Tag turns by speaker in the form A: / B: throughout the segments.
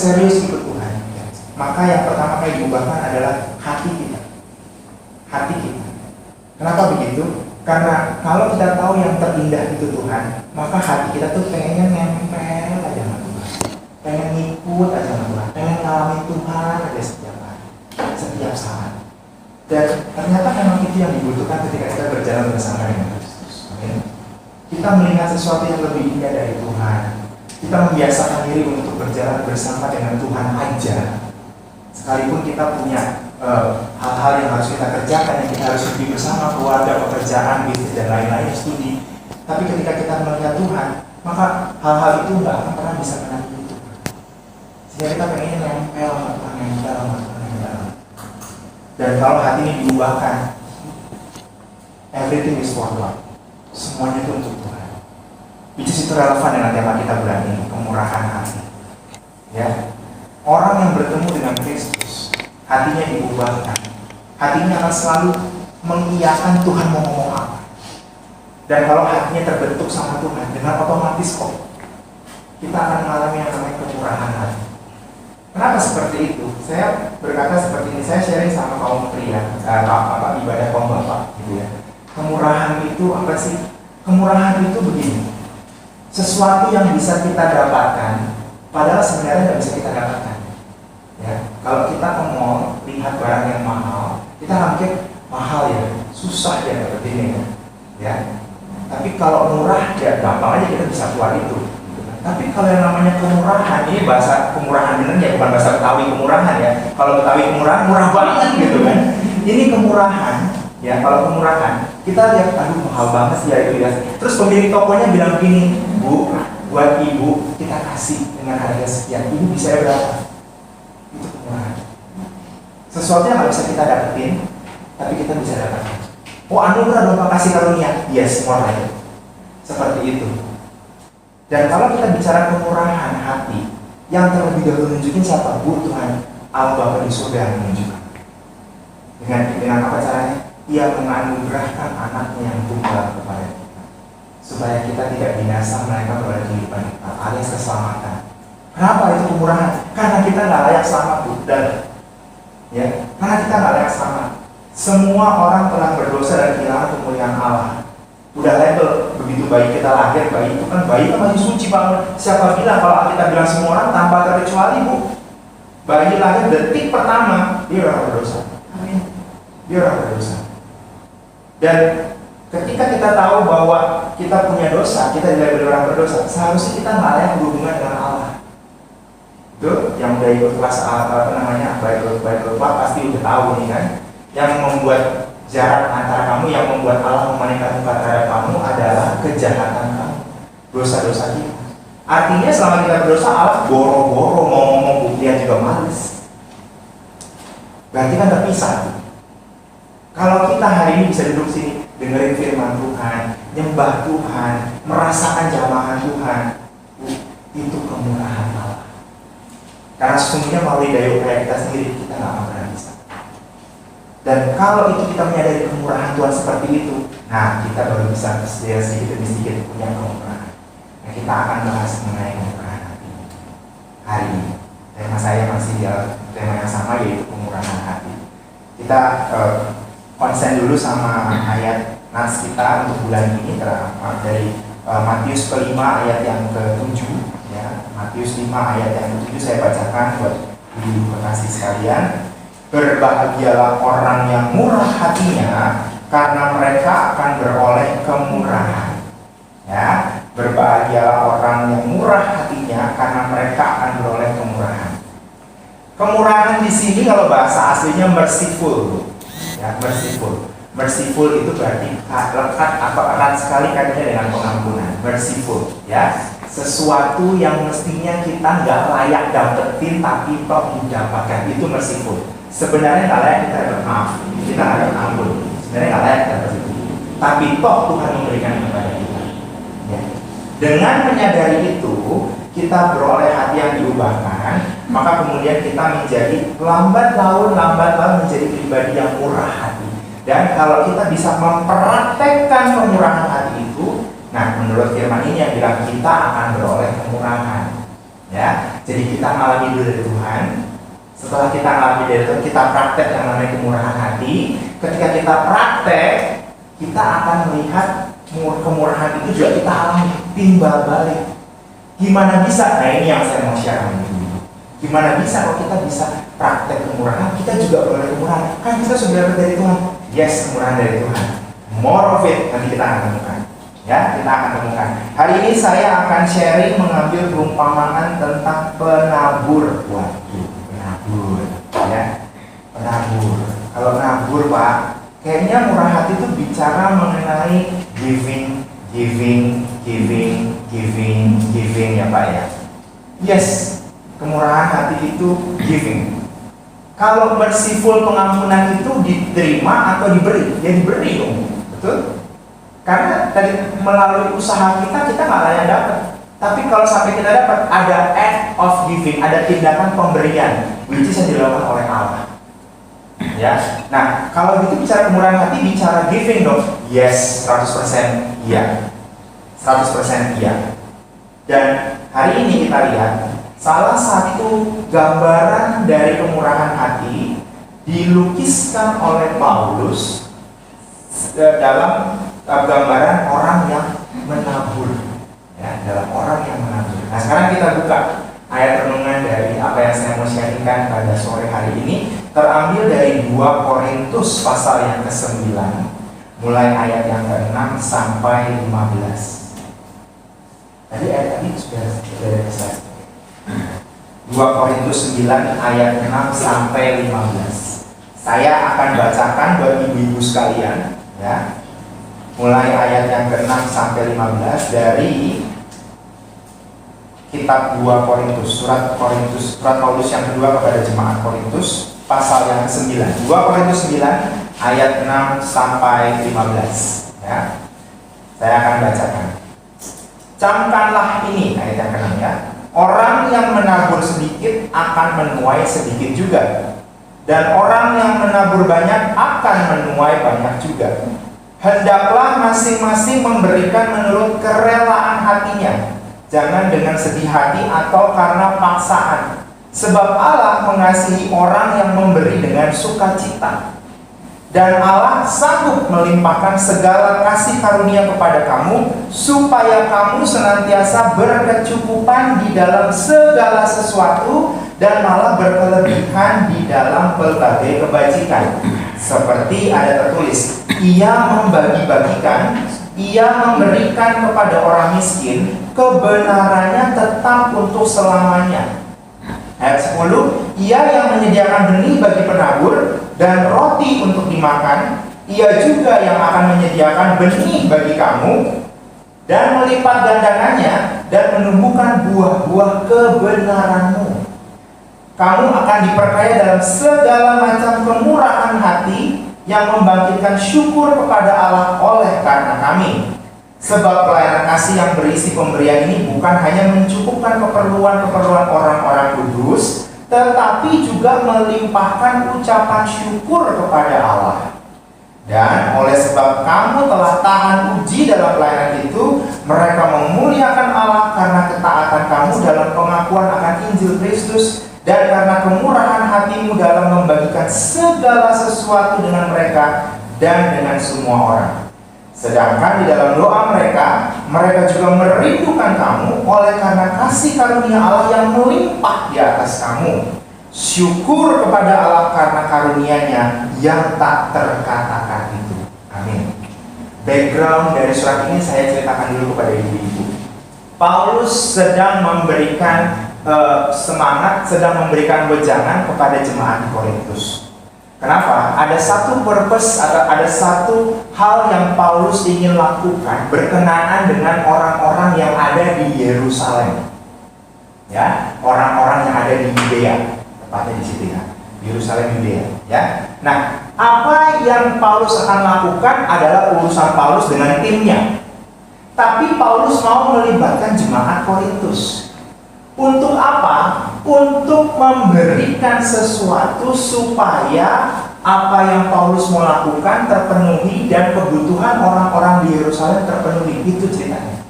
A: serius ikut Tuhan, maka yang pertama kali diubahkan adalah hati kita. Hati kita. Kenapa begitu? Karena kalau kita tahu yang terindah itu Tuhan, maka hati kita tuh pengennya nempel aja sama Tuhan, pengen ngikut aja sama Tuhan, pengen ngalamin Tuhan aja setiap hari, setiap saat. Dan ternyata memang itu yang dibutuhkan ketika kita berjalan bersama dengan Kristus. Amin. Kita melihat sesuatu yang lebih indah dari Tuhan. Kita membiasakan diri untuk berjalan bersama dengan Tuhan aja. Sekalipun kita punya hal-hal yang harus kita kerjakan, yang kita harus hidup bersama, keluarga, pekerjaan, bisnis, dan lain-lain, studi. Tapi ketika kita melihat Tuhan, maka hal-hal itu nggak akan pernah bisa menandingi Tuhan. Sehingga kita pengen nempel sama Tuhan, nempel sama Tuhan, nempel. Dan kalau hati ini diubahkan, everything is for God. Semuanya itu untuk Tuhan. Itu relevan dengan tema kita bulan ini, kemurahan hati. Ya, orang yang bertemu dengan Kristus, hatinya diubahkan. Hatinya akan selalu mengiyakan Tuhan mau ngomong apa. Dan kalau hatinya terbentuk sama Tuhan, dengan otomatis kok kita akan mengalami yang namanya kemurahan hati. Kenapa seperti itu? Saya berkata seperti ini, saya sharing sama kaum pria, ibadah kaum bapak, gitu ya. Kemurahan itu apa sih? Kemurahan itu begini, sesuatu yang bisa kita dapatkan, padahal sebenarnya nggak bisa kita dapatkan. Ya, kalau kita ke mall, lihat barang yang mahal, kita mikir mahal ya, susah ya seperti ini ya. Tapi kalau murah ya gampang aja kita bisa keluar itu. Tapi kalau yang namanya kemurahan, ini bahasa kemurahan bener ya, bukan bahasa Betawi kemurahan ya. Kalau Betawi kemurahan, murah banget gitu kan. Ini kemurahan, ya kalau kemurahan, kita lihat, aduh mahal banget sih ya itu ya. Terus pemilik tokonya bilang gini, Bu, buat ibu kita kasih dengan harga sekian, ibu bisa berapa? Itu kemurahan. Sesuatu yang nggak bisa kita dapetin, tapi kita bisa dapatkan. Oh anugerah dong Pak, kasih karunia, yes, more like it. Seperti itu. Dan kalau kita bicara kemurahan hati, yang terlebih dahulu nunjukin siapa? Bu, Tuhan, Allah Bapa di surga yang menunjukkan. Dengan apa caranya? Ia menganugerahkan anaknya yang tunggal kepada kita, supaya kita tidak binasa, melainkan beroleh kehidupan kekal, alias keselamatan. Kenapa itu kemurahan? Karena kita nggak layak selamat, Bu. Dan ya, karena kita nggak layak selamat. Semua orang telah berdosa dan kehilangan kemuliaan Allah. Udah label, begitu bayi kita lahir, bayi itu kan masih suci banget. Siapa bilang kalau kita bilang semua orang tanpa terkecuali, Bu, bayi lahir detik pertama dia orang berdosa. Amin. Dia orang berdosa. Dan ketika kita tahu bahwa kita punya dosa, kita dilabeli orang berdosa, seharusnya kita nggak layak berhubungan dengan Allah. Itu yang udah ikut kelas Bible pasti udah tahu nih kan. Yang membuat jarak antara kamu, yang membuat Allah memalingkan muka terhadap kamu adalah kejahatan kamu, dosa-dosa kita. Artinya selama kita berdosa, Allah boro-boro mau ngomong buktian juga males. Berarti kan terpisah. Kalau kita hari ini bisa duduk sini, dengerin firman Tuhan, nyembah Tuhan, merasakan jamahan Tuhan, itu kemurahan Allah. Karena sesungguhnya melalui daya upaya kita sendiri, kita nggak akan pernah bisa. Dan kalau itu kita menyadari kemurahan Tuhan seperti itu, nah kita baru bisa sedikit demi sedikit punya kemurahan. Nah kita akan bahas mengenai kemurahan hati hari ini. Tema saya masih di tema yang sama, yaitu kemurahan hati. Kita konsen dulu sama ayat nas kita untuk bulan ini dari Matius ke-5 ayat yang ke-7 ya. Matius 5 ayat yang ke-7 saya bacakan buat ibu kekasih sekalian. Berbahagialah orang yang murah hatinya, karena mereka akan beroleh kemurahan. Ya, berbahagialah orang yang murah hatinya, karena mereka akan beroleh kemurahan. Kemurahan di sini kalau bahasa aslinya merciful, ya merciful. Merciful itu berarti lekat atau erat sekali kaitannya dengan pengampunan. Merciful, ya. Sesuatu yang mestinya kita nggak layak dapetin tapi kok didapatkan, itu merciful. Sebenarnya nggak layak kita dapat maaf, kita nggak dapat ampun. Sebenarnya nggak layak kita dapat itu, tapi toh Tuhan memberikan kepada kita. Ya. Dengan menyadari itu, kita beroleh hati yang diubahkan, maka kemudian kita menjadi lambat laun menjadi pribadi yang murah hati. Dan kalau kita bisa mempraktekkan kemurahan hati itu, nah menurut firman ini yang bilang kita akan beroleh kemurahan. Ya, jadi kita ngalami dulu dari Tuhan. Setelah kita ngalami dari Tuhan, kita praktek yang namanya kemurahan hati. Ketika kita praktek, kita akan melihat kemurahan itu juga kita alami timbal balik. Gimana bisa? Nah ini yang saya mau share sama ibu. Gimana bisa kalau kita bisa praktek kemurahan, kita juga boleh kemurahan. Kan kita sudah dapat dari Tuhan. Yes, kemurahan dari Tuhan. More of it nanti kita akan temukan. Ya, kita akan temukan. Hari ini saya akan sharing mengambil perumpamaan tentang penabur. Waduh, penabur, ya, penabur. Kalau penabur, Pak, kayaknya murah hati itu bicara mengenai giving, ya Pak ya. Yes, kemurahan hati itu giving. Kalau merciful, pengampunan itu diterima atau diberi? Ya diberi dong, betul? Karena tadi melalui usaha kita nggak layak dapat. Tapi kalau sampai kita dapat, ada act of giving, ada tindakan pemberian, which is yang dilakukan oleh Allah. Ya, nah kalau gitu bicara kemurahan hati, bicara giving dong. Yes, 100% iya, 100% iya. Dan hari ini kita lihat salah satu gambaran dari kemurahan hati dilukiskan oleh Paulus dalam gambaran orang yang menabur, ya, dalam orang yang menabur. Nah sekarang kita buka ayat renungan dari apa yang saya mau sharingkan pada sore hari ini, terambil dari 2 Korintus pasal yang ke-9, mulai ayat yang ke-6 sampai 15. Tadi ayat tadi sudah saya 2 Korintus 9 ayat 6 sampai 15. Saya akan bacakan buat ibu-ibu sekalian, ya. Mulai ayat yang ke-6 sampai 15 dari kitab 2 Korintus, surat Paulus yang kedua kepada jemaat Korintus, pasal yang ke-9. 2 Korintus 9 ayat 6 sampai 15, ya. Saya akan bacakan. Camkanlah ini, ayat yang ke-6 ya. Orang yang menabur sedikit akan menuai sedikit juga, dan orang yang menabur banyak akan menuai banyak juga. Hendaklah masing-masing memberikan menurut kerelaan hatinya, jangan dengan sedih hati atau karena paksaan. Sebab Allah mengasihi orang yang memberi dengan sukacita. Dan Allah sanggup melimpahkan segala kasih karunia kepada kamu, supaya kamu senantiasa berkecukupan di dalam segala sesuatu, dan malah berkelebihan di dalam berbagai kebajikan. Seperti ada tertulis, ia membagi-bagikan, ia memberikan kepada orang miskin, kebenarannya tetap untuk selamanya. Ayat 10, ia yang menyediakan benih bagi penabur dan roti untuk dimakan, ia juga yang akan menyediakan benih bagi kamu dan melipat gandakannya dan menumbuhkan buah-buah kebenaranmu. Kamu akan diperkaya dalam segala macam kemurahan hati yang membangkitkan syukur kepada Allah oleh karena kami. Sebab pelayanan kasih yang berisi pemberian ini bukan hanya mencukupkan keperluan-keperluan orang-orang kudus, tetapi juga melimpahkan ucapan syukur kepada Allah. Dan oleh sebab kamu telah tahan uji dalam pelayanan itu, mereka memuliakan Allah karena ketaatan kamu dalam pengakuan akan Injil Kristus, dan karena kemurahan hatimu dalam membagikan segala sesuatu dengan mereka dan dengan semua orang. Sedangkan di dalam doa mereka juga merindukan kamu oleh karena kasih karunia Allah yang melimpah di atas kamu. Syukur kepada Allah karena karunia-Nya yang tak terkatakan itu. Amin. Background dari surat ini saya ceritakan dulu kepada ibu-ibu. Paulus sedang memberikan semangat, sedang memberikan wejangan kepada jemaat Korintus. Kenapa? Ada satu purpose, ada satu hal yang Paulus ingin lakukan berkenaan dengan orang-orang yang ada di Yerusalem. Ya, orang-orang yang ada di Yudea, tepatnya di situ ya, Yerusalem Yudea. Ya, nah apa yang Paulus akan lakukan adalah urusan Paulus dengan timnya. Tapi Paulus mau melibatkan jemaat Korintus. Untuk apa? Untuk memberikan sesuatu supaya apa yang Paulus mau lakukan terpenuhi dan kebutuhan orang-orang di Yerusalem terpenuhi. Itu ceritanya.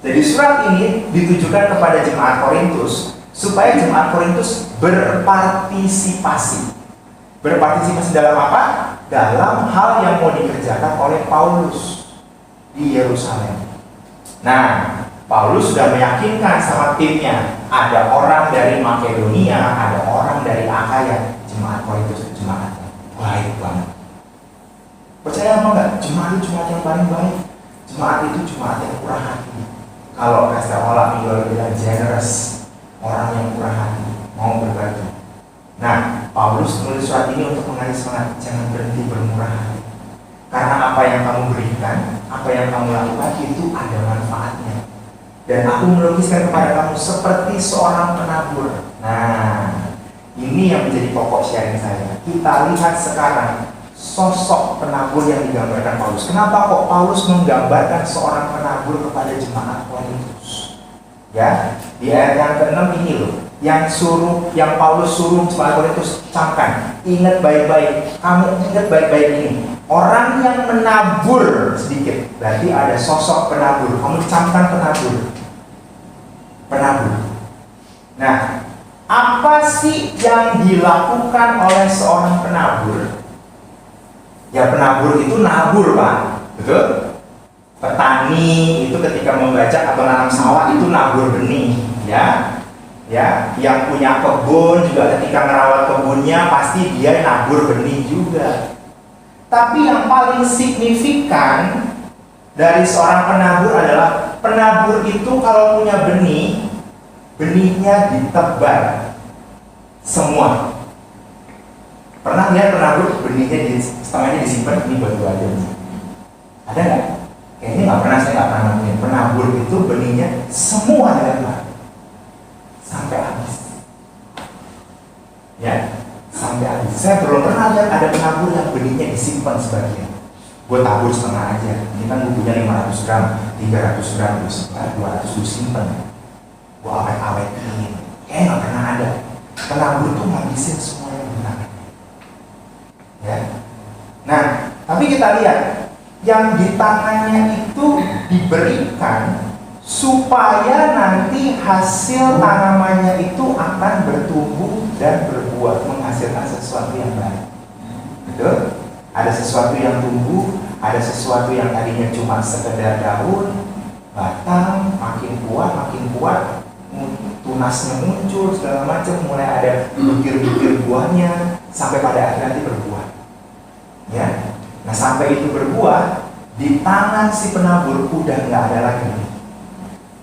A: Jadi surat ini ditujukan kepada jemaat Korintus supaya jemaat Korintus berpartisipasi. Berpartisipasi dalam apa? Dalam hal yang mau dikerjakan oleh Paulus di Yerusalem. Nah, Paulus sudah meyakinkan sama timnya, ada orang dari Makedonia, ada orang dari Akaya. Jemaat Korintus itu jemaat baik banget. Percaya apa enggak? Jemaat itu jemaat yang paling baik. Jemaat itu jemaat yang murah hati. Kalau kasih Allah minggu bilang generous, orang yang murah hati, mau berbagi. Nah, Paulus menulis surat ini untuk mengajak semangat, jangan berhenti bermurah hati. Karena apa yang kamu berikan, apa yang kamu lakukan itu ada manfaatnya. Dan aku melukiskan kepada kamu seperti seorang penabur. Nah, ini yang menjadi pokok sharing saya. Kita lihat sekarang sosok penabur yang digambarkan Paulus. Kenapa kok Paulus menggambarkan seorang penabur kepada jemaat Korintus? Ya, di ayat yang ke-6 ini loh, yang Paulus suruh jemaat Korintus camkan. Ingat baik-baik, kamu ingat baik-baik ini. Orang yang menabur sedikit, berarti ada sosok penabur. Kamu camkan penabur. Penabur. Nah, apa sih yang dilakukan oleh seorang penabur? Ya, penabur itu nabur, Pak. Betul? Petani itu ketika membajak atau nanam sawah itu nabur benih, ya. Ya, yang punya kebun juga ketika merawat kebunnya pasti dia nabur benih juga. Tapi yang paling signifikan dari seorang penabur adalah penabur itu kalau punya benih, benihnya ditebar semua. Pernah lihat penabur benihnya setengahnya disimpan, ini buat gua aja. Ada nggak? Kayaknya nggak pernah, saya nggak pernah nemuin. Penabur itu benihnya semua dilempar sampai habis. Ya, sampai habis. Saya belum pernah lihat ada penabur yang benihnya disimpan sebagian. Gue tabur setengah aja. Ini kan gue punya 500 gram, 300 gram, 200 gue simpan. Gue awet-awetin. Kayaknya nggak pernah ada. Penabur tuh ngabisin semua yang benar. Ya. Nah, tapi kita lihat yang di tangannya itu diberikan supaya nanti hasil tanamannya itu akan bertumbuh dan berbuah, menghasilkan sesuatu yang baik. Betul? Ada sesuatu yang tumbuh, ada sesuatu yang tadinya cuma sekedar daun, batang, makin kuat, tunasnya muncul, segala macam, mulai ada bukir-bukir buahnya, sampai pada akhirnya nanti berbuah. Ya, nah sampai itu berbuah, di tangan si penabur udah nggak ada lagi.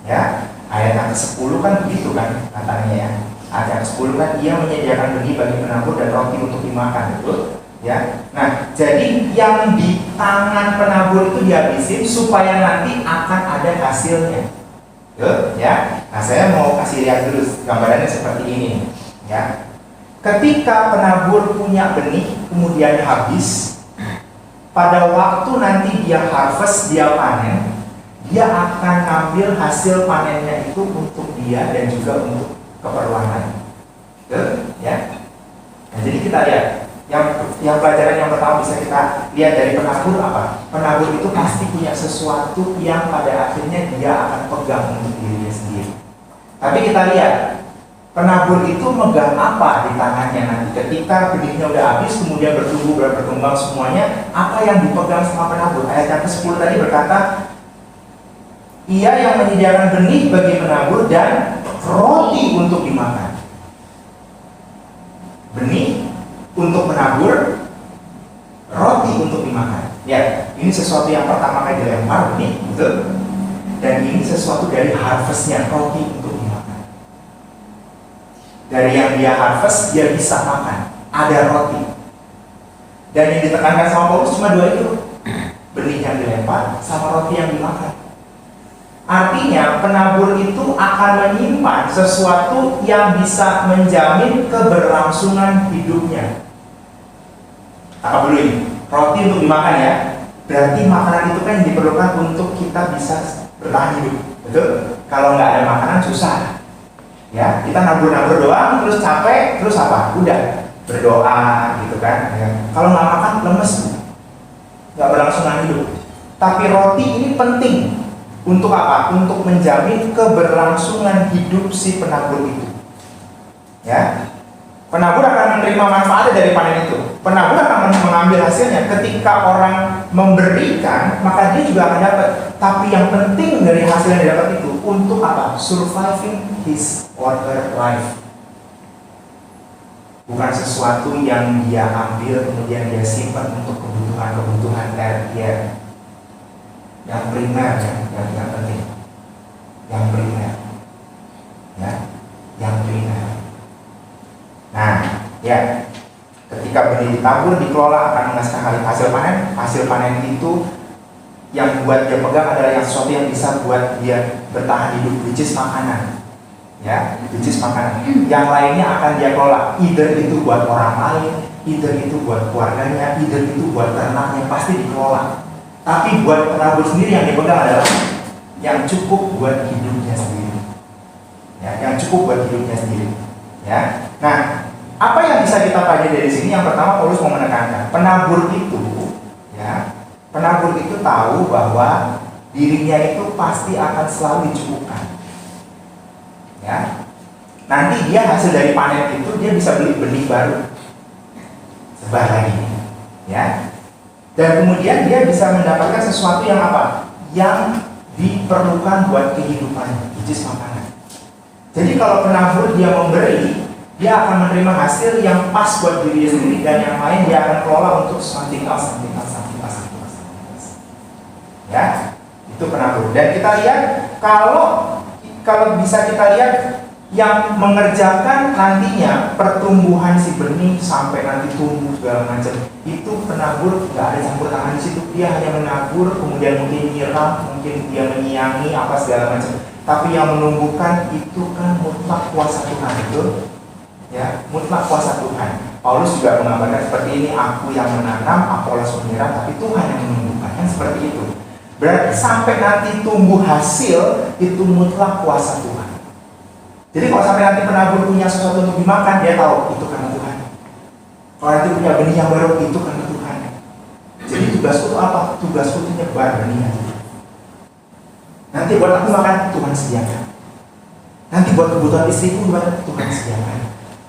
A: Ya, ayat yang ke-10 kan begitu kan katanya ya. Ayat yang ke-10 kan dia menyediakan benih bagi penabur dan roti untuk dimakan, betul? Ya. Nah, jadi yang di tangan penabur itu dihabisin supaya nanti akan ada hasilnya. Betul? Ya. Nah, saya mau kasih lihat dulu gambarannya seperti ini, ya. Ketika penabur punya benih kemudian habis, pada waktu nanti dia harvest, dia panen, dia akan ambil hasil panennya itu untuk dia dan juga untuk keperluan lain. Betul? Ya. Nah, jadi kita lihat yang pelajaran yang pertama bisa kita lihat dari penabur apa? Penabur itu pasti punya sesuatu yang pada akhirnya dia akan pegang untuk dirinya sendiri. Tapi kita lihat penabur itu megang apa di tangannya nanti ketika benihnya udah habis kemudian bertumbuh berkembang semuanya, apa yang dipegang sama penabur? Ayat yang ke-10 tadi berkata, ia yang menyediakan benih bagi penabur dan roti untuk dimakan. Benih untuk menabur, roti untuk dimakan. Ya, ini sesuatu yang pertama kali dilempar benih, betul? Dan ini sesuatu dari harvestnya, roti untuk dimakan. Dari yang dia harvest, dia bisa makan. Ada roti. Dan yang ditekankan sama Paulus cuma dua itu, benih yang dilempar sama roti yang dimakan. Artinya penabur itu akan menyimpan sesuatu yang bisa menjamin keberlangsungan hidupnya. Apa dulu ini? Roti untuk dimakan ya. Berarti makanan itu kan diperlukan untuk kita bisa bertahan hidup. Betul? Kalau nggak ada makanan susah. Ya, kita nabur-nabur doang, terus capek, terus apa? Udah berdoa gitu kan. Ya. Kalau nggak makan lemes, nggak berlangsungan hidup. Tapi roti ini penting. Untuk apa? Untuk menjamin keberlangsungan hidup si penabur itu. Ya, penabur akan menerima manfaatnya dari panen itu. Penabur akan mengambil hasilnya. Ketika orang memberikan, maka dia juga akan dapat. Tapi yang penting dari hasil yang didapat itu untuk apa? Surviving his other life. Bukan sesuatu yang dia ambil kemudian dia simpan untuk kebutuhan tertier. Yang primer, yang penting, yang primer, ya, yang primer. Nah, ya, ketika benih ditabur, dikelola akan menghasilkan hasil panen. Hasil panen itu yang buat dia pegang adalah yang sesuatu yang bisa buat dia bertahan hidup, which is makanan, ya, which is makanan. Yang lainnya akan dia kelola, either itu buat orang lain, either itu buat keluarganya, either itu buat ternaknya, pasti dikelola. Tapi buat penabur sendiri yang dipegang adalah yang cukup buat hidupnya sendiri, ya, yang cukup buat hidupnya sendiri, ya. Nah, apa yang bisa kita pelajari dari sini? Yang pertama, Paulus mau menekankan penabur itu, ya, penabur itu tahu bahwa dirinya itu pasti akan selalu dicukupkan, ya. Nanti dia hasil dari panen itu dia bisa beli benih baru, sebar lagi, ya. Dan kemudian dia bisa mendapatkan sesuatu yang apa? Yang diperlukan buat kehidupannya, which is makanan. Jadi kalau penabur dia memberi, dia akan menerima hasil yang pas buat dirinya sendiri, dan yang lain dia akan kelola untuk something else. Ya, itu penabur. Dan kita lihat kalau bisa kita lihat yang mengerjakan nantinya pertumbuhan si benih sampai nanti tumbuh segala macam, itu penabur nggak ada campur tangan di situ. Dia hanya menabur, kemudian mungkin nyiram, mungkin dia menyiangi apa segala macam. Tapi yang menumbuhkan itu kan mutlak kuasa Tuhan, itu, ya, mutlak kuasa Tuhan. Paulus juga menggambarkan seperti ini, aku yang menanam, Apolos menyiram, tapi Tuhan yang menumbuhkan, kan seperti itu. Berarti sampai nanti tumbuh hasil itu mutlak kuasa Tuhan. Jadi kalau sampai nanti penabur punya sesuatu untuk dimakan, dia tahu itu karena Tuhan. Kalau nanti punya benih yang baru, itu karena Tuhan. Jadi tugasku itu apa? Tugasku itu nyebar benih. Nanti buat aku makan, Tuhan sediakan. Nanti buat kebutuhan istriku gimana? Tuhan sediakan.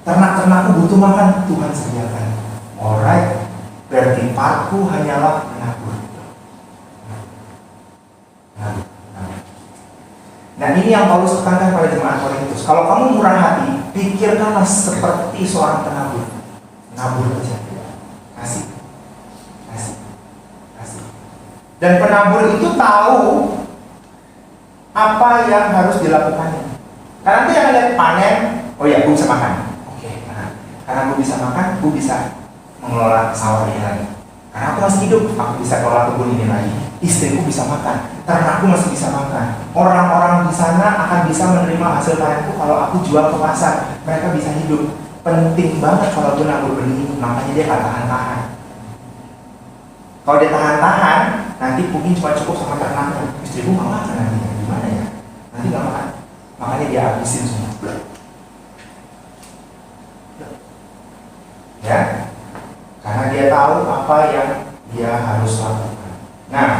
A: Ternak-ternakku butuh makan, Tuhan sediakan. Alright, berarti partku hanyalah menabur. Nah, ini yang Paulus tekankan pada jemaat Korintus. Kalau kamu murah hati, pikirkanlah seperti seorang penabur. Nabur aja, kasih. Dan penabur itu tahu apa yang harus dilakukannya. Karena nanti akan lihat panen, oh ya, gue bisa makan. Oke, karena gue bisa makan, gue bisa mengelola sawah ini lagi. Karena aku masih hidup, aku bisa kelola kebun ini lagi. Istriku bisa makan, ternakku masih bisa makan. Orang-orang di sana akan bisa menerima hasil panenku kalau aku jual ke pasar. Mereka bisa hidup. Penting banget kalau gue nabur benih, makanya dia gak tahan-tahan. Kalau dia tahan-tahan, nanti mungkin cuma cukup sama ternaknya. Istriku gak makan nanti, gimana ya? Nanti gak makan, makanya dia habisin semua. Ya, karena dia tahu apa yang dia harus lakukan. Nah,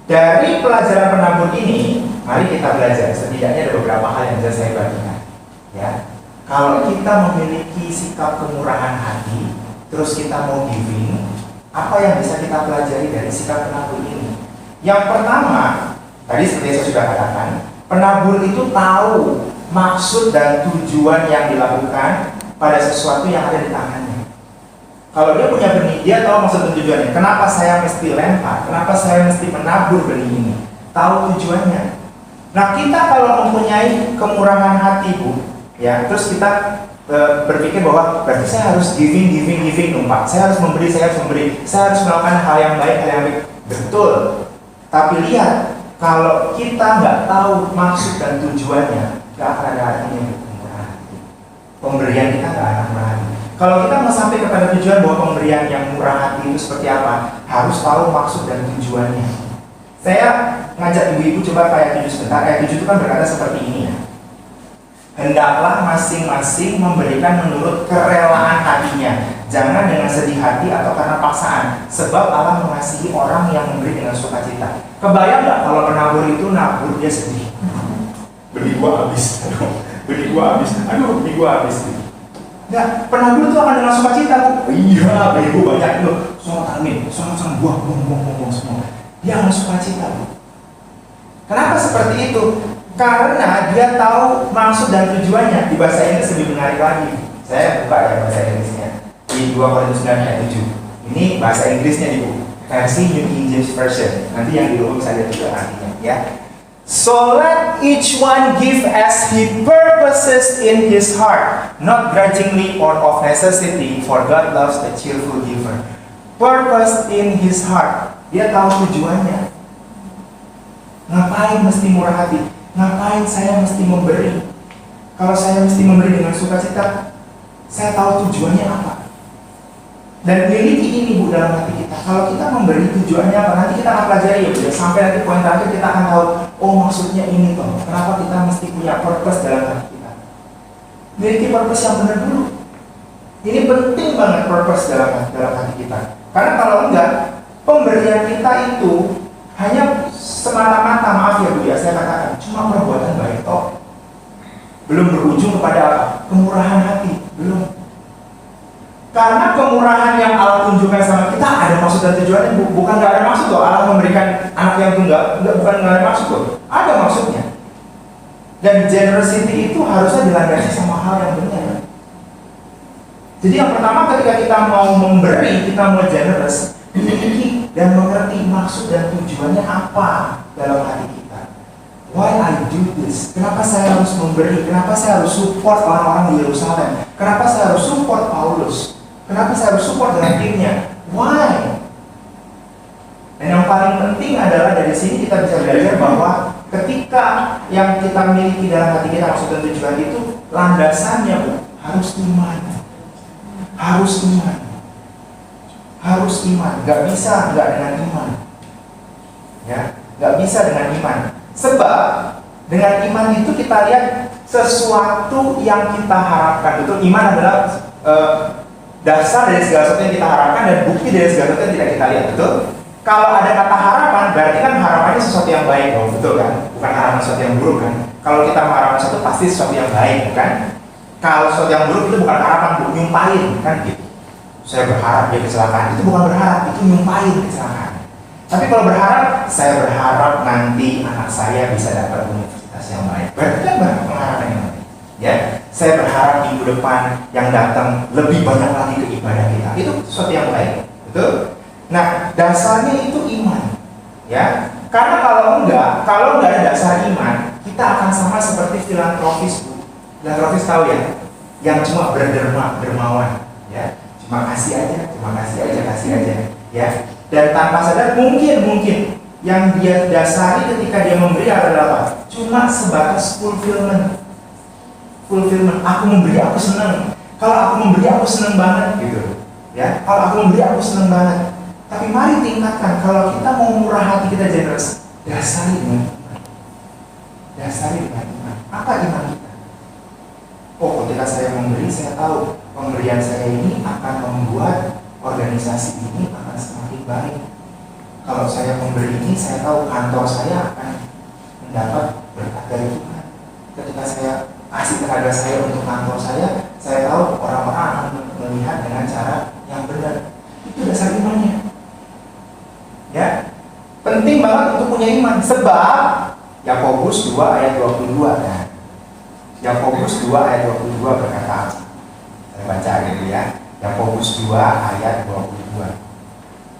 A: dari pelajaran penabur ini, mari kita belajar. Setidaknya ada beberapa hal yang bisa saya bagikan. Ya, kalau kita memiliki sikap kemurahan hati, terus kita mau giving, apa yang bisa kita pelajari dari sikap penabur ini? Yang pertama, tadi seperti yang saya sudah katakan, penabur itu tahu maksud dan tujuan yang dilakukan pada sesuatu yang ada di tangannya. Kalau dia punya benih, dia tahu maksud dan tujuannya. Kenapa saya mesti lempar? Kenapa saya mesti menabur benih ini? Tahu tujuannya. Nah, kita kalau mempunyai kemurahan hati, Bu, ya, terus kita berpikir bahwa berarti saya harus giving dong, Pak. Saya harus memberi, saya harus melakukan hal yang baik. Betul. Tapi lihat, kalau kita nggak tahu maksud dan tujuannya, nggak akan ada artinya kemurahan hati. Pemberian kita nggak akan murah hati. Kalau kita mau sampai kepada tujuan bahwa pemberian yang murah hati itu seperti apa, harus tahu maksud dan tujuannya. Saya ngajak ibu-ibu coba ayat 7 sebentar. Ayat 7 itu kan berkata seperti ini, ya. Hendaklah masing-masing memberikan menurut kerelaan hatinya, jangan dengan sedih hati atau karena paksaan, sebab Allah mengasihi orang yang memberi dengan sukacita. Kebayang nggak kalau penabur itu nabur, dia sedih. Beli gua habis, beli gua habis, aduh beli gua habis. Nah, penabur itu akan dengan sukacita. Iya, beli gua banyak loh. Soal amin, soal buang semua. Dia akan sukacita. Kenapa seperti itu? Karena dia tahu maksud dan tujuannya. Di bahasa Inggris lebih menarik lagi. Saya buka ya bahasa Inggrisnya di 2 Korintus 9 ayat 7. Ini bahasa Inggrisnya di versi New King James Version. Nanti yang di luar bisa lihat juga artinya ya. So let each one give as he purposes in his heart, not grudgingly or of necessity, for God loves a cheerful giver. Purpose in his heart. Dia tahu tujuannya. Ngapain mesti murah hati? Ngapain saya mesti memberi? Kalau saya mesti memberi dengan sukacita, saya tahu tujuannya apa. Dan miliki ini Bu dalam hati kita. Kalau kita memberi tujuannya apa, nanti kita akan pelajari ya Bu. Sampai nanti poin terakhir kita akan tahu, oh maksudnya ini toh. Kenapa kita mesti punya purpose dalam hati kita? Miliki purpose yang benar dulu. Ini penting banget purpose dalam hati kita. Karena kalau enggak, pemberian kita itu hanya semata-mata, maaf ya Bu ya, saya katakan cuma perbuatan baik toh. Belum berujung kepada apa? Kemurahan hati, belum. Karena kemurahan yang Allah tunjukkan sama kita ada maksud dan tujuannya, bukan nggak ada maksud loh. Allah memberikan anak yang tunggal, bukan nggak ada maksud loh. Ada maksudnya. Dan generosity itu harusnya dilandasi sama hal yang benar. Jadi yang pertama ketika kita mau memberi, kita mau generous, memiliki dan mengerti maksud dan tujuannya apa dalam hati kita. Why I do this? Kenapa saya harus memberi? Kenapa saya harus support orang-orang di Yerusalem? Kenapa saya harus support Paulus? Kenapa saya harus support dengan timnya? Why? Dan yang paling penting adalah dari sini kita bisa belajar bahwa ketika yang kita miliki dalam hati kita maksud dan tujuan itu landasannya harus iman. Harus iman. Harus iman. Gak bisa gak dengan iman. Ya, gak bisa dengan iman. Sebab dengan iman itu kita lihat sesuatu yang kita harapkan. Betul, iman adalah dasar dari segala sesuatu yang kita harapkan dan bukti dari segala sesuatu yang tidak kita lihat. Betul? Kalau ada kata harapan, berarti kan harapannya sesuatu yang baik dong, betul kan? Bukan harapan sesuatu yang buruk kan? Kalau kita mengharapkan sesuatu pasti sesuatu yang baik, bukan? Kalau sesuatu yang buruk itu bukan harapan, nyumpahin kan gitu. Saya berharap dia kecelakaan, itu bukan berharap, itu nyumpahin kecelakaan. Tapi kalau berharap, saya berharap nanti anak saya bisa dapat universitas yang baik. Berarti kan pengharapan yang baik. Ya, saya berharap minggu depan yang datang lebih banyak lagi ke ibadah kita. Itu sesuatu yang baik, betul? Nah, dasarnya itu iman, ya. Karena kalau enggak ada dasar iman, kita akan sama seperti filantropis, Bu. Filantropis tahu ya, yang cuma dermawan, ya. Cuma kasih aja, ya. Dan tanpa sadar mungkin yang dia dasari ketika dia memberi adalah apa? Cuma sebatas fulfillment. Aku memberi, aku senang. Kalau aku memberi, aku senang banget, gitu. Ya, kalau aku memberi, aku senang banget. Tapi mari tingkatkan, kalau kita mau murah hati, kita generous, dasari dengan iman. Apa iman kita? Oh, ketika saya memberi, saya tahu pemberian saya ini akan membuat organisasi ini akan semakin baik. Kalau saya memberi ini, saya tahu kantor saya akan mendapat berkat dari Tuhan. Ketika saya kasih tenaga saya untuk kantor saya tahu orang-orang akan melihat dengan cara yang benar. Itu dasar imannya. Ya, penting banget untuk punya iman. Sebab Yakobus 2 ayat 22 kan. Yakobus 2 ayat 22 berkata, saya baca gitu ya. Yakobus 2 ayat 22.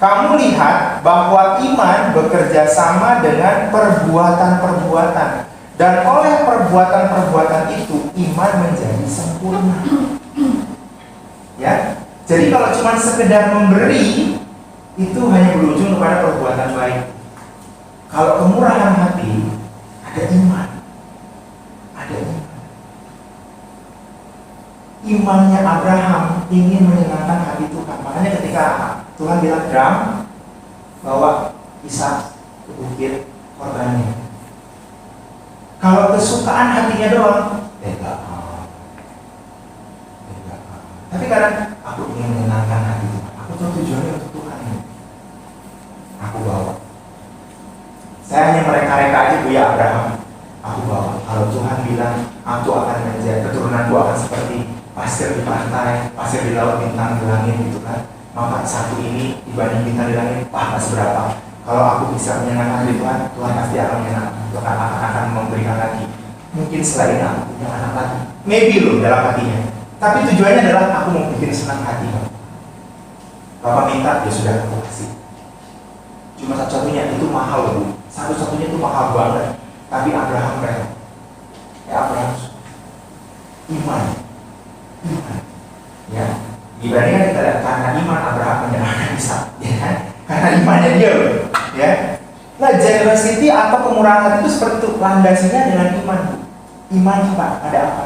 A: Kamu lihat bahwa iman bekerja sama dengan perbuatan-perbuatan, dan oleh perbuatan-perbuatan itu iman menjadi sempurna. Ya, jadi kalau cuma sekedar memberi itu hanya berujung kepada perbuatan baik. Kalau kemurahan hati, ada iman. Imannya Abraham ingin menyenangkan hati Tuhan. Makanya ketika Tuhan bilang Abraham, bawa Ishak ke bukit korbannya. Kalau kesukaan hatinya doang, tidak. Tapi karena aku ingin menyenangkan hati Tuhan, aku tahu tujuannya untuk Tuhan. Aku bawa. Saya hanya mereka-reka aja Bu ya Abraham, aku bawa. Kalau Tuhan bilang aku akan menjadi keturunanku akan seperti pasir di pantai, pasir di laut, bintang di langit gitu kan, maka satu ini dibanding bintang di langit pas berapa. Kalau aku bisa menyenangkan hati Tuhan, Tuhan pasti akan menyenangkan. Tuhan akan memberikan lagi. Mungkin setelah ini aku punya anak lagi, maybe loh dalam hatinya. Tapi tujuannya adalah aku mau bikin senang hati Bapak. Bapak minta, ya sudah aku kasih. Cuma satu-satunya itu mahal Bu. Satu-satunya itu mahal banget. Tapi Abraham rela. Abraham iman. Ya. Dibandingkan kita lihat karena iman Abraham menyerahkan Ishak, ya kan? Karena imannya dia loh, ya. Nah, generosity atau kemurahan hati itu seperti itu, landasinya dengan iman. Iman apa? Ada apa?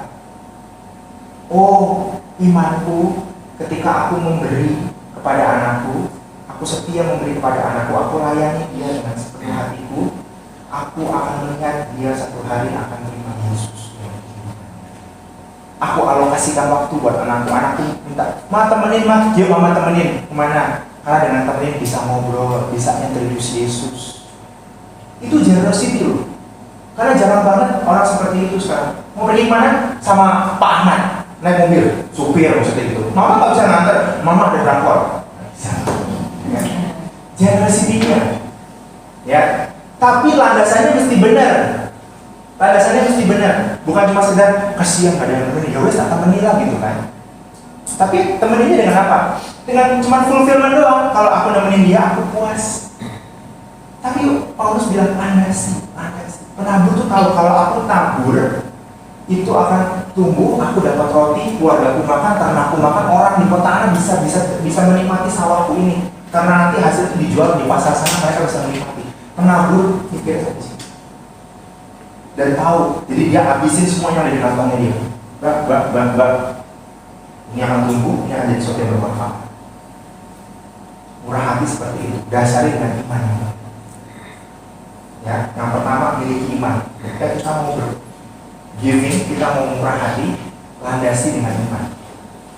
A: Oh, imanku ketika aku memberi kepada anakku, aku setia memberi kepada anakku, aku layani dia dengan sepenuh hatiku, aku akan melihat dia satu hari akan menerima Yesus. Aku alokasikan waktu buat anakku minta, ma temenin ma, yuk mama temenin, kemana? Karena dengan temenin bisa ngobrol, bisa introduce Yesus. Itu generosity loh. Karena jarang banget orang seperti itu sekarang. Mau pergi mana? Sama Pak Ahmad, naik mobil, supir maksudnya gitu. Mama gak bisa nganter, mama ada drakor. Generosity-nya, ya. Tapi landasannya mesti benar. Landasannya mesti benar. Bukan cuma sekedar kasihan ada yang temenin, ya wes tak temenin lah gitu kan. Tapi temeninnya dengan apa? Dengan cuma fulfillment doang. Kalau aku nemenin dia, aku puas. Tapi Paulus bilang landasi. Penabur tuh tahu kalau aku tabur itu akan tumbuh, aku dapat roti, keluargaku makan, ternakku makan, orang di kota Ana bisa menikmati sawahku ini. Karena nanti hasil itu dijual di pasar sana, mereka bisa menikmati. Penabur mikir saja sih. Dan tahu, jadi dia habisin semua yang ada di kantongnya dia. Bak. Ini akan tumbuh, ini akan jadi sesuatu yang bermanfaat. Murah hati seperti itu, dasari dengan iman. Ya, yang pertama miliki iman. Ketika kita mau giving, kita mau murah hati, landasi dengan iman.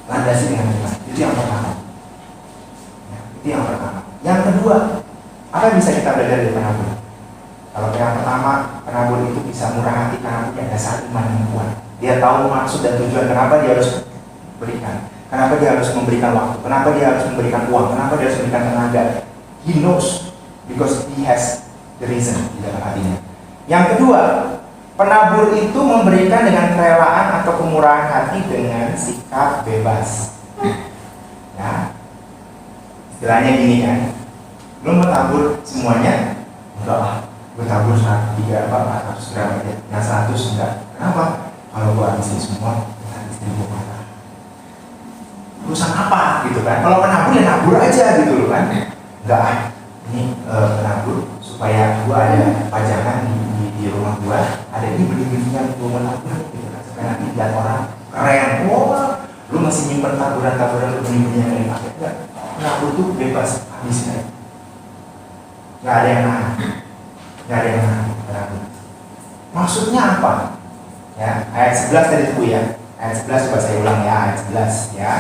A: Landasi dengan iman. Itu yang pertama. Ya, itu yang pertama. Yang kedua, apa yang bisa kita belajar dari penabur? Kalau yang pertama, penabur itu bisa murah hati karena punya dasar iman yang kuat. Dia tahu maksud dan tujuan kenapa dia harus berikan, kenapa dia harus memberikan waktu, kenapa dia harus memberikan uang, kenapa dia harus memberikan tenaga. He knows because he has the reason di dalam hatinya. Yang kedua, penabur itu memberikan dengan kerelaan atau kemurahan hati dengan sikap bebas. Ya, istilahnya gini kan, lu mau tabur semuanya? Enggak lah, gue tabur 400 gram aja, yang 100 enggak. Kenapa? Kalau gue habisin semua, nanti gue marah. Urusan apa gitu kan? Kalau penabur ya nabur aja gitu loh kan? Enggak, ini penabur supaya gua ada pajangan di rumah gua, ada ini beli-belinya gua menabur gitu kan, supaya nanti lihat orang keren, wah lu masih nyimpen taburan-taburan lu beli-belinya yang dipakai. Enggak, penabur tuh bebas, habisin aja, nggak ada yang nahan, penabur. Maksudnya apa? Ya, ayat 11 tadi itu ya, ayat 11 coba saya ulang ya, ayat 11 ya.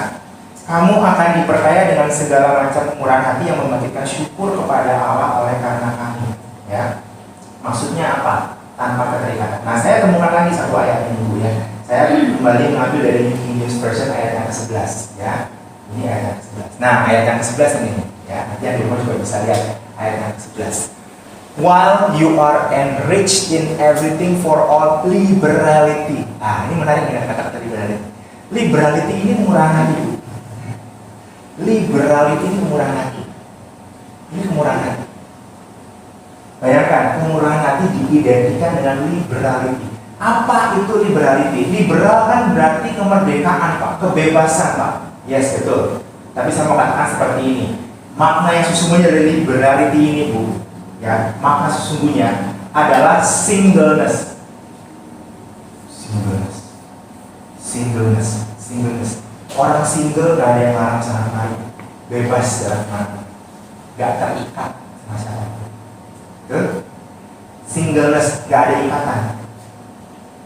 A: Kamu akan diperkaya dengan segala macam kemurahan hati yang membangkitkan syukur kepada Allah oleh karena kami. Ya, maksudnya apa? Tanpa keterikatan. Nah, saya temukan lagi satu ayat ini Bu ya. Saya kembali mengambil dari New King James Version ayat yang ke-11 ya. Ini ayat yang ke-11. Nah, ayat yang ke-11 ini ya. Nanti yang di rumah juga bisa lihat ayat yang ke-11. While you are enriched in everything for all liberality. Ah, ini menarik ya kata-kata liberality. Liberality ini kemurahan hati Bu. Liberality ini kemurahan hati. Ini kemurahan hati. Bayangkan, kemurahan hati diidentikan dengan liberality. Apa itu liberality? Liberal kan berarti kemerdekaan Pak, kebebasan Pak. Yes, betul. Tapi saya mau katakan seperti ini. Makna yang sesungguhnya dari liberality ini Bu, ya, makna sesungguhnya adalah singleness. Singleness. Orang single gak ada yang larang sama lain, bebas dalam mana, gak terikat sama siapa. Betul? Singleness, gak ada ikatan,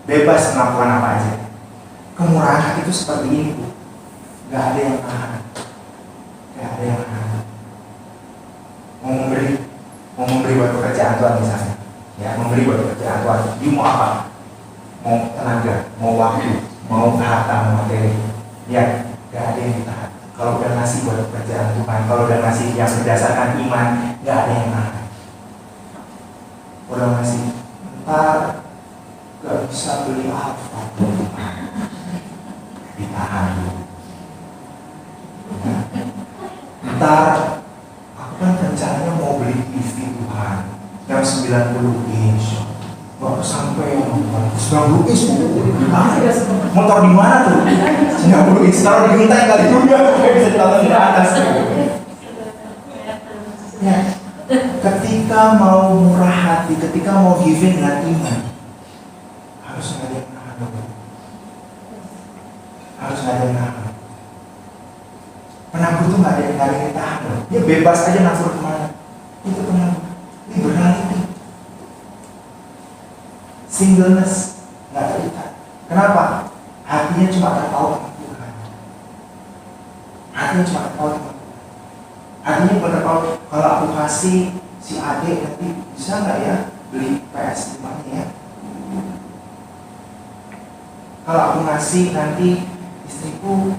A: bebas melakukan apa aja. Kemurahan hati itu seperti ini Bu, gak ada yang nahan, Mau memberi buat pekerjaan Tuhan misalnya, ya, memberi buat pekerjaan Tuhan. You mau apa? Mau tenaga, mau waktu, mau harta, mau materi. Ya, gak ada yang ditahan. Kalau udah ngasih buat pekerjaan Tuhan, kalau udah ngasih yang berdasarkan iman, gak ada yang nahan. Udah ngasih, ntar gak bisa beli apa, ditahan dulu. Ntar aku kan rencananya mau beli TV Tuhan yang 90 inch. Baru sampai 90 inch motor di mana tuh? 90 inch kalau di genteng kali juga bisa ditonton di atas. Ya, ketika mau murah hati, ketika mau giving dengan iman, harus ada yang nahan dulu. Harus ada yang nahan. Penabur tuh nggak ada yang tahan loh. Dia bebas aja nabur kemana. Itu penabur. Liberality. Singleness nggak terikat. Kenapa? Hatinya cuma terpaut sama Tuhan. Hatinya cuma terpaut sama Tuhan. Hatinya cuma terpaut. Kalau aku kasih si adik nanti bisa nggak ya beli PS 5 ya? Kalau aku ngasih nanti istriku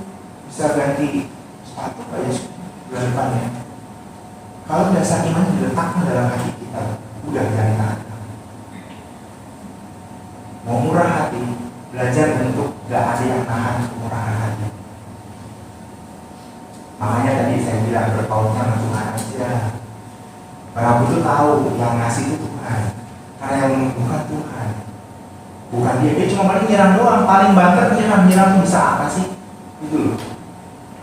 A: bisa ganti sepatu kayak bulan depan ya. Kalau dasar iman diletakkan dalam hati kita, udah jangan tahan. Mau murah hati, belajar untuk gak ada yang nahan kemurahan hati. Makanya tadi saya bilang berpautnya sama Tuhan aja. Para itu tahu yang ngasih itu Tuhan, karena yang menumbuhkan Tuhan, bukan dia. Dia cuma paling nyerang doang, paling banter nyerang bisa apa sih? Itu loh.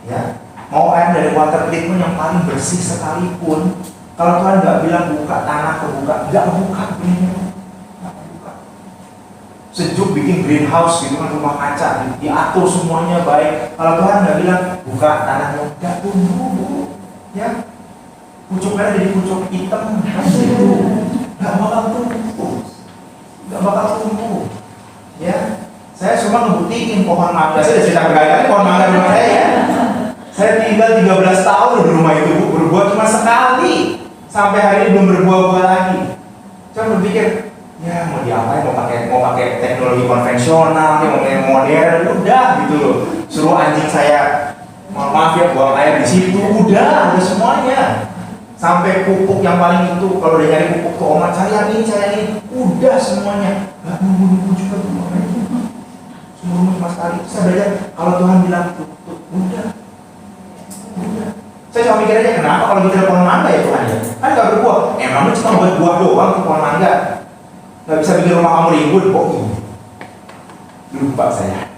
A: Ya, mau air dari water treatment yang paling bersih sekalipun, kalau Tuhan nggak bilang buka tanah kebuka, nggak buka bener. Sejuk bikin greenhouse gitu kan, rumah kaca diatur semuanya baik. Kalau Tuhan nggak bilang buka tanahnya, nggak tumbuh, ya pucuknya jadi pucuk hitam, gitu, nggak bakal tumbuh, ya. Saya cuma ngebuktiin pohon mangga, saya udah cerita berkali-kali pohon mangga rumah saya ya. Saya tinggal 13 tahun di rumah itu, Bu, berbuah cuma sekali, sampai hari ini belum berbuah-buah lagi. Saya berpikir, ya mau diapain, mau pakai teknologi konvensional, mau pakai modern, udah gitu loh. Suruh anjing saya, maaf ya, buang air di situ, udah semuanya. Sampai pupuk yang paling itu, kalau udah nyari pupuk ke Oman, cari yang ini, udah semuanya. Gak nunggu juga tuh makanya. Semua cuma sekali. Saya belajar, kalau Tuhan bilang udah. Saya cuma mikir aja, kenapa kalau kita ada pohon mangga ya Tuhan ya? Kan gak berbuah, emangnya cuma buat buah doang tuh pohon mangga. Gak bisa bikin rumah kamu rimbun, oh iya. Lupa saya.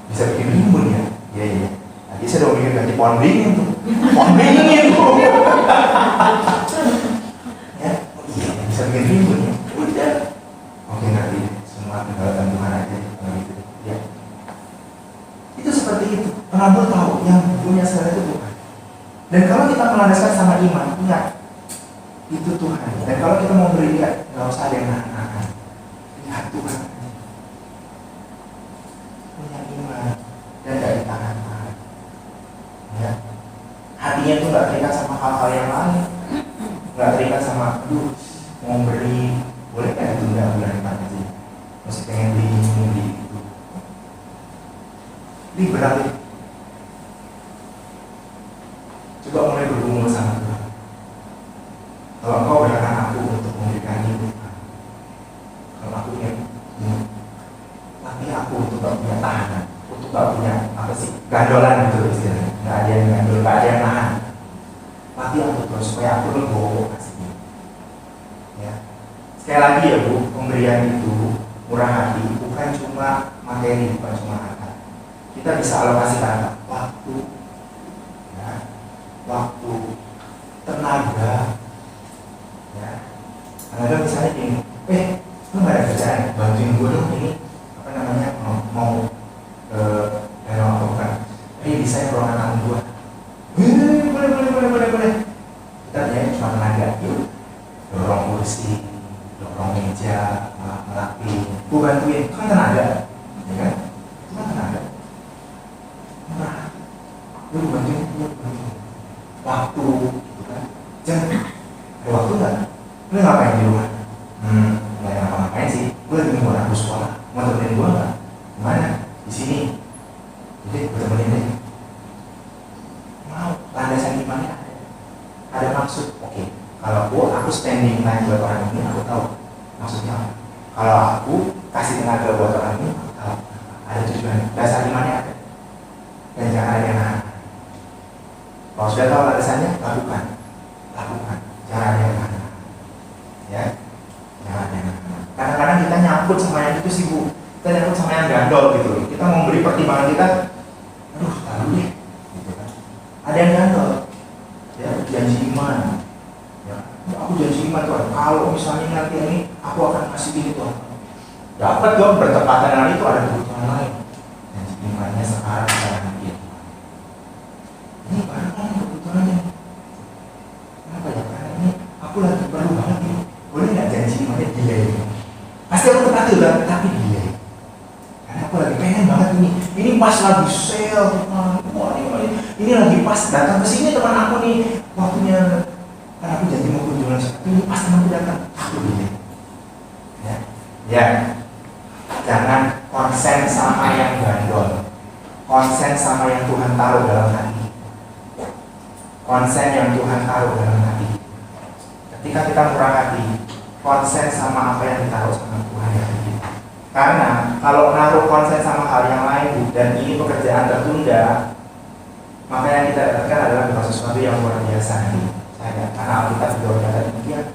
A: Bisa bikin rimbun ya? Iya. Tadi saya udah mikir ganti pohon beringin tuh. Pohon beringin tuh. Ya, oh iya, bisa bikin rimbun ya? Udah. Oke, nanti semua tinggalkan Tuhan aja. Gitu. Ya. Itu seperti itu. Penabur tahu yang punya segala itu Tuhan. Dan kalau kita melandaskan sama iman, ingat itu Tuhan. Dan kalau kita mau beri dia, nggak usah ada yang nahan. Lihat Tuhan. Punya iman dan nggak ditahan-tahan. Ya. Hatinya tuh nggak terikat sama hal-hal yang lain, nggak terikat sama, mau beri, boleh kan itu nggak bulan depan aja. Masih pengen beli ini, beli itu. Liberal. Coba mulai bergumul sama Tuhan. Kalau engkau berikan aku untuk memberikan hidup, kalau aku punya tapi aku untuk gak punya tahanan, untuk gak punya apa sih, gandolan gitu istilahnya, gak ada yang gandol, gak ada yang nahan. Latih aku terus supaya aku legowo kasihnya. Ya. Sekali lagi ya Bu, pemberian itu murah hati, bukan cuma materi, bukan cuma harta. Kita bisa alokasikan waktu, ya, waktu, tenaga. Ya, tenaga misalnya gini, lu gak ada kerjaan, bantuin gue dong ini, apa namanya, mau bukan, desain ruangan tamu gue. Boleh. Kita ya cuma tenaga, yuk, dorong kursi, dorong meja, ngelapin, gue bantuin, itu kan tenaga, ya kan? Itu kan tenaga. Murah, lu bantuin, waktu, gitu kan? Jangan, ada waktu nggak? Lu ngapain di rumah? spending time buat orang ini, aku tahu maksudnya apa. Kalau aku kasih tenaga buat orang ini, aku tahu ada tujuan. Dasar imannya ada. Dan jangan ada yang nahan. Kalau sudah tahu alasannya, lakukan. Jangan ada yang nahan. Ya, jangan ada yang nahan. Kadang-kadang kita nyangkut sama yang itu sih Bu. Kita nyangkut sama yang gandol gitu. Kita mau beri pertimbangan kita, aduh, tahu deh. Gitu kan. Ada yang gandol. Ya, janji iman. Ya, aku janji iman Tuhan. Kalau misalnya nanti ini, aku akan kasih ini Tuhan. Dapat dong, bertepatan dengan itu ada kebutuhan lain. Janji imannya sekarang dia. Ini barang kan kebutuhannya. Kenapa ya? Karena ini aku lagi perlu banget ini. Boleh nggak janji imannya delay? Pasti aku tepati udah, tapi delay. Karena aku lagi pengen banget ini. Ini pas lagi sale, wah ini lagi pas datang ke sini teman aku nih waktunya. Karena aku janji mau kunjungan, ini pas teman aku datang, aku delay. Ya, jangan konsen sama yang gandol. Konsen sama yang Tuhan taruh dalam hati. Konsen yang Tuhan taruh dalam hati. Ketika kita murah hati, konsen sama apa yang ditaruh sama Tuhan yang hati. Karena kalau naruh konsen sama hal yang lain dan ini pekerjaan tertunda, maka yang kita dapatkan adalah bukan sesuatu yang luar biasa. Karena Alkitab juga berkata demikian.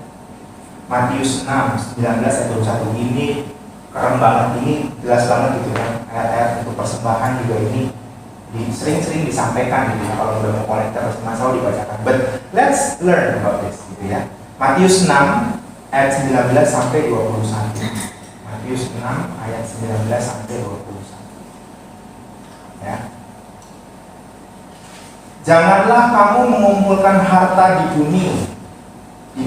A: Matius 6, 19, ayat 21 ini keren banget, ini jelas banget gitu kan. Ayat-ayat untuk persembahan juga ini sering-sering disampaikan gitu ya. Kalau udah mau kolektor persembahan selalu dibacakan. But let's learn about this gitu ya. Matius 6 ayat 19 sampai 21. Matius 6 ayat 19 sampai 21. Ya. Janganlah kamu mengumpulkan harta di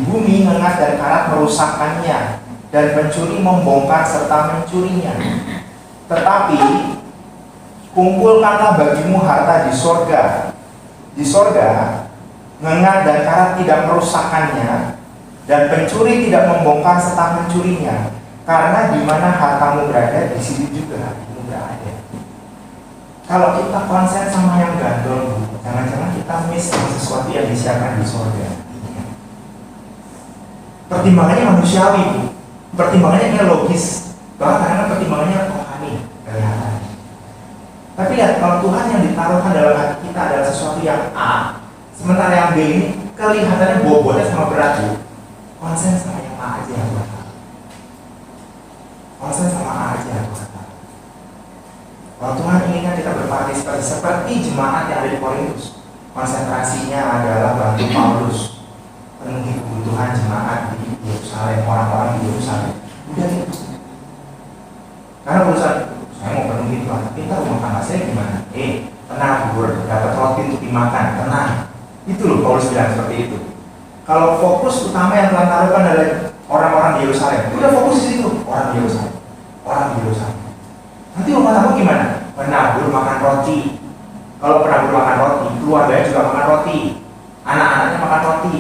A: bumi ngengat dan karat merusakkannya, dan pencuri membongkar serta mencurinya. Tetapi kumpulkanlah bagimu harta di sorga. Di sorga, ngengat dan karat tidak merusakkannya, dan pencuri tidak membongkar serta mencurinya. Karena di mana hartamu berada, di situ juga hatimu berada. Kalau kita konsen sama yang gandol, jangan-jangan kita miss sama sesuatu yang disiapkan di sorga. Pertimbangannya manusiawi, pertimbangannya logis, bahkan karena pertimbangannya rohani, kelihatan. Tapi lihat, kalau Tuhan yang ditaruhkan dalam hati kita adalah sesuatu yang A, sementara yang B ini kelihatannya bobotnya sama berat, konsen sama yang A aja yang buat. Konsen sama A aja yang buat. Kalau Tuhan inginkan kita berpartisipasi seperti jemaat yang ada di Korintus, konsentrasinya adalah bantu Paulus penuhi kebutuhan jemaat di Yerusalem, orang-orang di Yerusalem. Udah gitu. Karena urusan saya mau penuhi Tuhan, kita rumah tangga saya gimana? Penabur, dapat roti untuk dimakan, tenang. Itu loh Paulus bilang seperti itu. Kalau fokus utama yang Tuhan taruhkan adalah orang-orang di Yerusalem, udah fokus di situ, orang di Yerusalem, orang di Yerusalem. Nanti rumah tangga gimana? Penabur makan roti. Kalau penabur makan roti, keluarganya juga makan roti, anak-anaknya makan roti.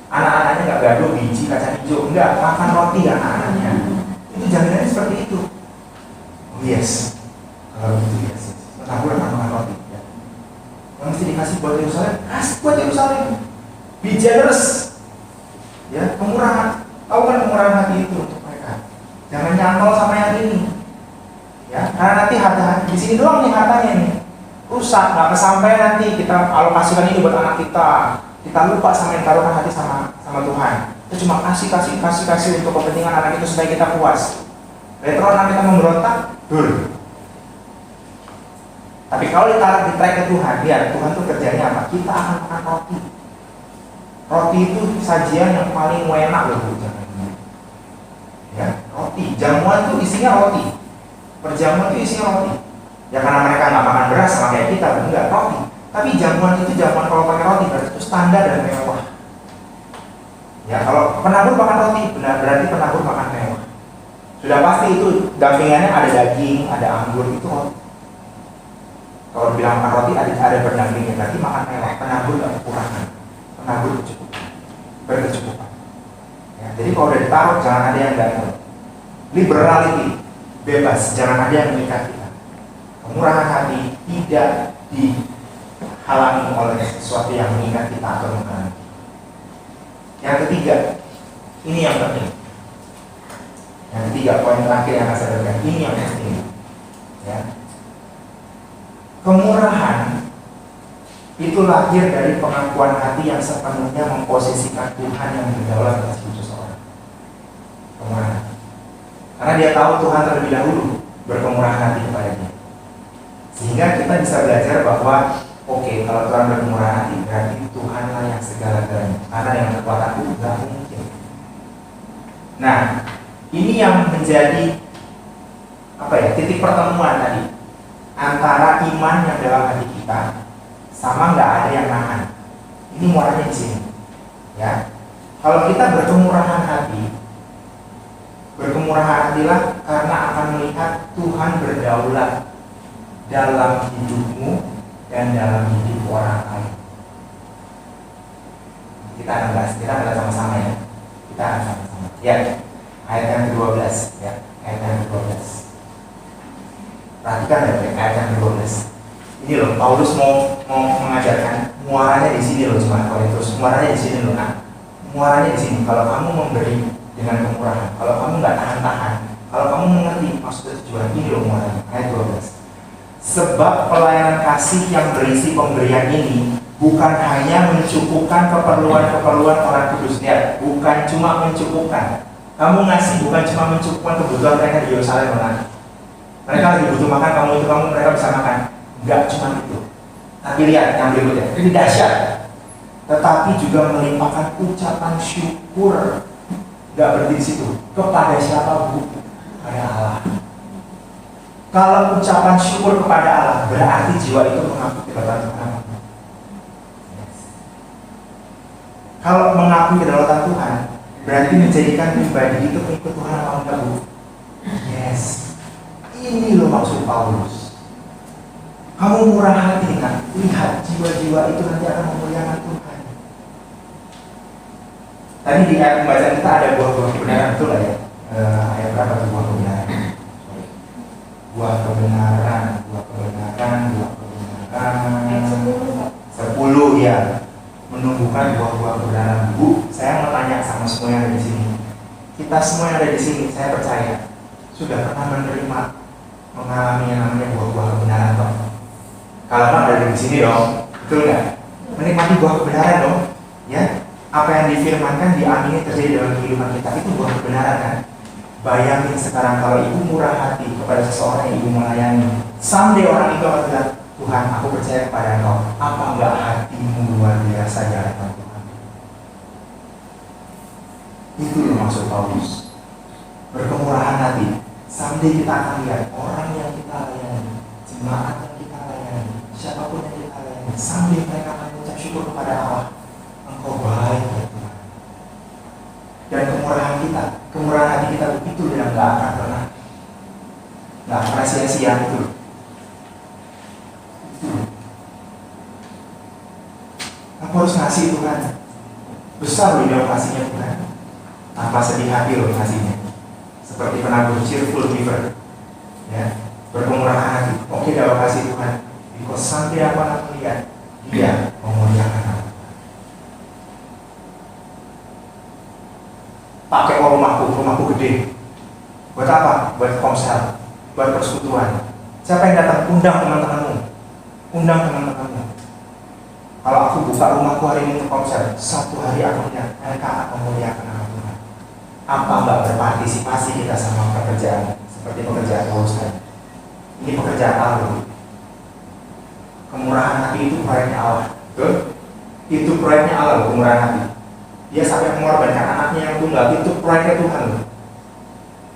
A: Anak-anaknya nggak gaduh biji kacang hijau, enggak, makan roti anak-anaknya. Itu jaminannya seperti itu. Oh yes, kalau begitu yes. Penabur akan makan roti. Ya. Yang mesti dikasih buat Yerusalem, kasih buat Yerusalem. Be generous, ya, kemurahan. Tahu kan kemurahan hati itu untuk mereka. Jangan nyantol sama yang ini. Ya, karena nanti harta di sini doang nih hartanya nih. Rusak, nggak kesampaian nanti kita alokasikan ini buat anak kita. Kita lupa sama yang taruhkan hati sama Tuhan. Kita cuma kasih untuk kepentingan anak itu supaya kita puas. Later on kita memberontak, Tapi kalau ditaruh di track ke Tuhan, lihat Tuhan tuh kerjanya apa? Kita akan makan roti. Roti itu sajian yang paling enak loh, ya, roti. Jamuan itu isinya roti. Perjamuan itu isinya roti. Ya karena mereka nggak makan beras sama kayak kita, enggak roti. Tapi jamuan itu jamuan kalau pakai roti berarti itu standar dan mewah. Ya kalau penabur makan roti, berarti penabur makan mewah. Sudah pasti itu dampingannya ada daging, ada anggur, itu roti. Kalau bilang makan roti ada pendampingnya, berarti makan mewah. Penabur nggak kekurangan, penabur berkecukupan. Ya, jadi kalau udah ditaruh jangan ada yang gantung. Liberality, bebas, jangan ada yang mengikat kita. Kemurahan hati tidak dihalangi oleh sesuatu yang mengikat kita atau menghalangi. Yang ketiga, Ini yang penting. Yang ketiga, poin terakhir yang akan saya berikan, ini yang penting. Ya. Kemurahan itu lahir dari pengakuan hati yang sepenuhnya memposisikan Tuhan yang berdaulat atas hidup seseorang. Kemurahan. Karena dia tahu Tuhan terlebih dahulu berkemurahan hati kepadanya. Sehingga kita bisa belajar bahwa oke, kalau Tuhan berkemurahan hati, berarti Tuhanlah yang segala-galanya. Karena dengan kekuatanku tidak mungkin. Nah, ini yang menjadi titik pertemuan tadi antara iman yang dalam hati kita sama nggak ada yang nahan. Ini muaranya di sini. Ya, kalau kita berkemurahan hatilah karena akan melihat Tuhan berdaulat dalam hidupmu dan dalam hidup orang lain. Kita akan bahas sama-sama ya. Kita akan sama-sama. Ya, ayat yang ke-12 ya, ayat yang ke-12. Perhatikan ya, ayat yang ke-12. Ini loh, Paulus mau mengajarkan muaranya di sini loh, cuma Korintus. Muaranya di sini loh, nah. Muaranya di sini. Kalau kamu memberi dengan kemurahan, kalau kamu nggak tahan-tahan, kalau kamu mengerti maksud tujuan, ini loh muaranya. Ayat 12. Sebab pelayanan kasih yang berisi pemberian ini bukan hanya mencukupkan keperluan-keperluan orang kudus. Lihat, bukan cuma mencukupkan. Kamu ngasih bukan cuma mencukupkan kebutuhan mereka di Yerusalem. Mereka lagi butuh makan, mereka bisa makan. Enggak cuma itu. Tapi lihat yang berikutnya, ini dahsyat. Tetapi juga melimpahkan ucapan syukur. Enggak berhenti di situ. Kepada siapa, Bu? Kepada Allah. Kalau ucapan syukur kepada Allah, berarti jiwa itu mengakui kedaulatan Tuhan. Kalau mengakui kedaulatan Tuhan, berarti menjadikan pribadi itu mengikut Tuhan apa enggak, Bu? Yes. Ini loh maksud Paulus. Kamu murah hati kan? Lihat jiwa-jiwa itu nanti akan memuliakan Tuhan. Tadi di ayat pembacaan kita ada buah-buah kebenaran, betul lah ya? Ayat berapa tuh buah kebenaran? Buah kebenaran. 10 ya. Menumbuhkan buah-buah kebenaran. Bu, saya mau tanya sama semua yang ada di sini. Kita semua yang ada di sini, saya percaya sudah pernah menerima, mengalami yang namanya buah-buah kebenaran toh. Kalau ada di sini dong, betul nggak? Menikmati buah kebenaran dong, ya. Apa yang difirmankan diamini terjadi dalam kehidupan kita, itu buah kebenaran kan? Bayangin sekarang kalau ibu murah hati kepada seseorang yang ibu melayani, someday orang itu akan bilang, Tuhan, aku percaya kepada Engkau. Apa enggak hatimu luar biasa di hadapan Tuhan? Itu loh maksud Paulus. Berkemurahan hati. Someday kita akan lihat orang yang kita layani, jemaat yang kita layani, siapapun yang kita layani, someday mereka akan mengucap syukur kepada Allah. Engkau baik ya Tuhan. Dan kemurahan hati kita itu yang nggak akan pernah sia-sia itu. Aku harus ngasih Tuhan. Besar loh dia kasihnya Tuhan. Tanpa sedih hati loh kasihnya. Seperti penabur cheerful giver. Ya, berkemurahan hati. Oke, dapat kasih Tuhan. Because sampai aku akan melihat dia memuliakan aku. Pakai rumahku gede. Buat apa? Buat komsel, buat persekutuan. Siapa yang datang? Undang teman-temanmu. Kalau aku buka rumahku hari ini untuk komsel, satu hari aku lihat mereka akan memuliakan nama Tuhan. Apa enggak berpartisipasi kita sama pekerjaan seperti pekerjaan Paulus tadi? Ini pekerjaan Allah. Kemurahan hati itu proyeknya Allah. Betul? Itu proyeknya Allah, kemurahan hati. Dia sampai mengorbankan anaknya yang tunggal, itu proyeknya Tuhan.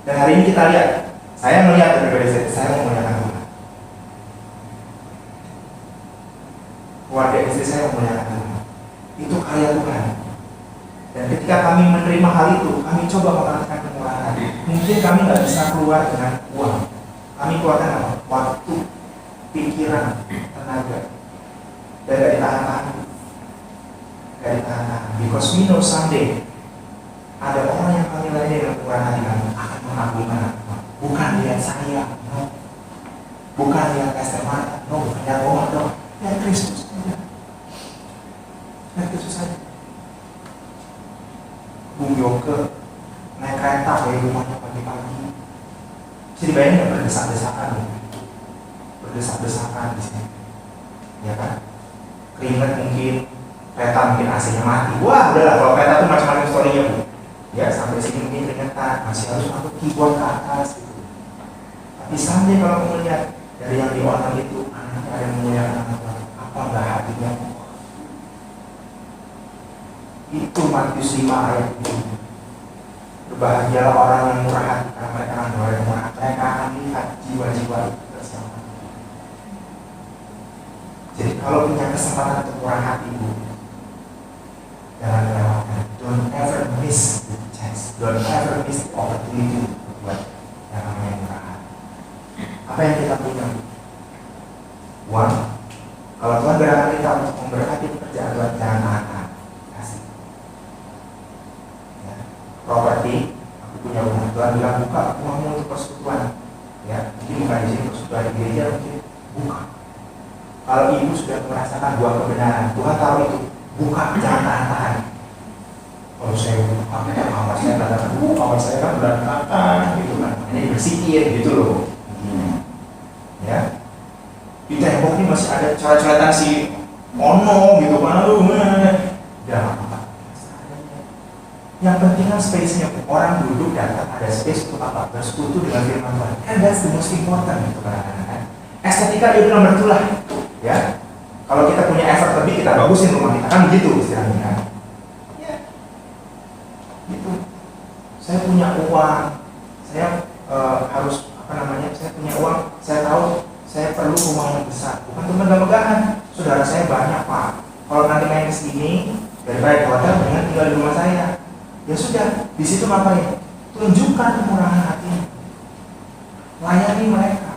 A: Dan hari ini kita lihat, saya melihat dari PDC, saya memuliakan Tuhan. Keluarga istri saya memuliakan Tuhan. Itu karya Tuhan. Dan ketika kami menerima hal itu, kami coba mengatakan kemurahan hati. Mungkin kami nggak bisa keluar dengan uang. Kami keluarkan apa? Waktu, pikiran, tenaga. Dan dari tahan-tahan. Because we know someday ada orang yang kami layani dengan kemurahan hati kami akan mengagungkan Tuhan. Bukan lihat saya, no. Bukan lihat Esther Marta, no. Bukan lihat Omar, no. Lihat Kristus. Lihat Kristus saja. Bung Yoke pagi. Bisa dibayangin nggak berdesak-desakan gitu? Berdesak-desakan di sini, ya kan? Keringat mungkin, peta mungkin AC-nya mati. Wah, udahlah, kalau peta tuh macam-macam story-nya bu. Ya, sampai sini mungkin keringetan, masih harus angkat keyboard ke atas gitu. Tapi sampai kalau melihat dari yang di online itu, anaknya ada yang memuliakan anak Tuhan, apa enggak hatinya? Itu Matius 5 ayat itu. Berbahagialah orang yang murah hati, karena mereka akan beroleh murah. Mereka akan lihat jiwa-jiwa itu bersama. Jadi kalau punya kesempatan untuk murah hati bu, jangan lewatkan. Don't ever miss the chance. Don't ever miss the opportunity buat yang namanya murah hati. Apa yang kita punya? Uang. Kalau Tuhan gerakan kita untuk memberkati pekerjaan Tuhan, jangan tahan. Kasih. Ya. Properti. Aku punya rumah. Tuhan bilang buka uangmu untuk persekutuan. Ya. Mungkin bukan di sini persekutuan di gereja, mungkin buka. Kalau ibu sudah merasakan buah kebenaran, Tuhan tahu itu, buka, jangan tahan-tahan. Kalau saya buka, kamar saya katakan, kamar saya kan berantakan, gitu kan. Ini bersihin, gitu loh. Ya, di tembok ini masih ada coret-coretan si Ono, gitu kan. Jangan apa. Yang penting kan space-nya, orang duduk datang ada space untuk apa? Bersekutu dengan firman Tuhan. Kan that's the most important, gitu kan. Estetika itu nomor 2 lah. Ya, kalau kita punya effort lebih, kita bagusin rumah kita, kan begitu istilahnya kan? Ya, gitu. Saya punya uang, saya harus saya punya uang, saya tahu saya perlu rumah yang besar, bukan cuma megah-megahan. Saudara saya banyak pak. Kalau nanti main ke sini, daripada di hotel, dengan tinggal di rumah saya. Ya sudah, di situ ngapain? Tunjukkan kemurahan hati, layani mereka.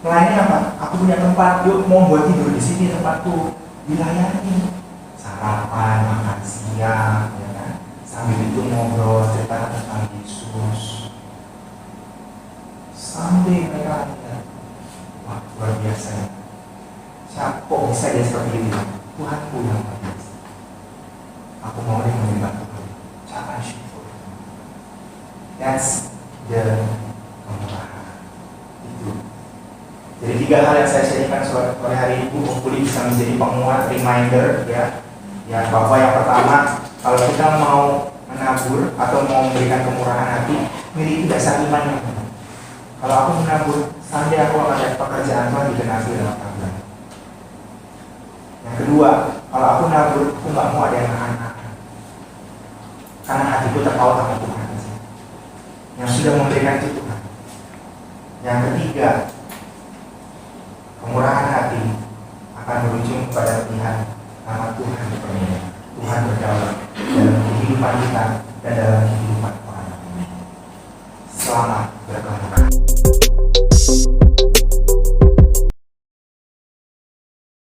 A: Lainnya apa? Aku punya tempat, yuk mau buat tidur di sini tempatku, dilayani. Sarapan, makan siang, ya kan? Sambil itu ngobrol, cerita tentang Yesus. Sampai mereka lihat, wah luar biasa ya. Siapa kok bisa dia seperti ini? Tuhanku yang luar biasa. Aku mau dia membantu kamu. Jangan syukur. That's the kemurahan. Itu. Jadi 3 hal yang saya sharingkan sore hari ini, hopefully bisa menjadi penguat, reminder ya. Ya, bahwa yang pertama, kalau kita mau menabur atau mau memberikan kemurahan hati, miliki dasar iman yang benar. Kalau aku menabur, sampai aku akan ada pekerjaan Tuhan digenapi dalam tabungan. Yang kedua, kalau aku nabur, aku nggak mau ada yang nahan-nahan, karena hatiku terpaut sama Tuhan. Yang sudah memberikan itu Tuhan. Yang ketiga, kemurahan hati akan berujung kepada pilihan nama Tuhan dipermuliakan. Tuhan berdaulat dalam kehidupan kita dan dalam kehidupan orang lain. Selamat berkemurahan.